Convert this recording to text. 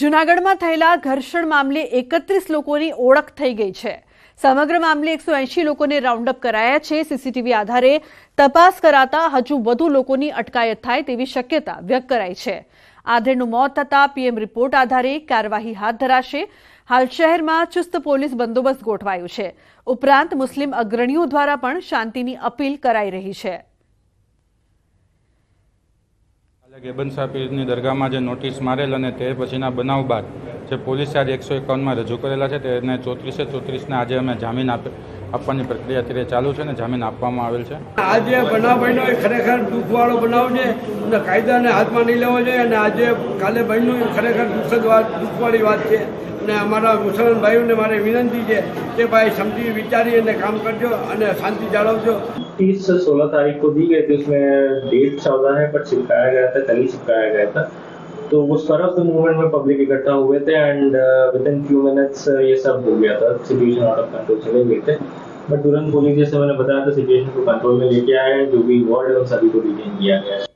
જૂનાગઢમાં થયેલા ઘર્ષણ મામલે 31 લોકોની ઓળખ થઈ ગઈ છે। સમગ્ર મામલે 180 લોકોને રાઉન્ડ અપ કરાયા છે। સીસીટીવી આધારે તપાસ કરાતા હજુ વધુ લોકોની અટકાયત થાય તેવી શક્યતા વ્યક્ત કરાઈ છે। આધેડનું મોત થતા પીએમ રિપોર્ટ આધારે કાર્યવાહી હાથ ધરાશે। હાલ શહેરમાં ચુસ્ત પોલીસ બંદોબસ્ત ગોઠવાયો છે। ઉપરાંત મુસ્લિમ અગ્રણીઓ દ્વારા પણ શાંતિની અપીલ કરાઈ રહી છે। ગેબનશાહ પીરની દરગાહમાં જે નોટિસ મારેલ અને તે પછીના બનાવ બાદ જે પોલીસે આજે 151માં રજૂ કરેલા છે તેને 34/34ને આજે અમે જામીન આપવાની પ્રક્રિયા અત્યારે ચાલુ છે અને જામીન આપવામાં આવેલ છે। આજે બનાવ બન્યો એ ખરેખર દુઃખવાળો બનાવ છે અને કાયદાને હાથમાં નહીં લેવો જોઈએ અને આજે કાલે બન્યું એ ખરેખર દુઃખવાળી વાત છે અને અમારા મુસલમાન ભાઈઓને મારે વિનંતી છે કે ભાઈ સમજી વિચારી અને કામ કરજો અને શાંતિ જાળવજો। 30 से 16 तारीख को दी गई थी, उसमें डेट 14 है पर चिपकाया गया था, कल ही चिपकाया गया था। तो उस तरफ मूवमेंट में पब्लिक इकट्ठा हुए थे and with in few minutes ये सब हो गया था, सिचुएशन आउट ऑफ कंट्रोल चले गए थे। बट तुरंत पुलिस जैसे मैंने बताया था सिचुएशन को कंट्रोल में लेके आए हैं। जो भी इन्वॉल्व है उन सभी को डिटेन किया गया है।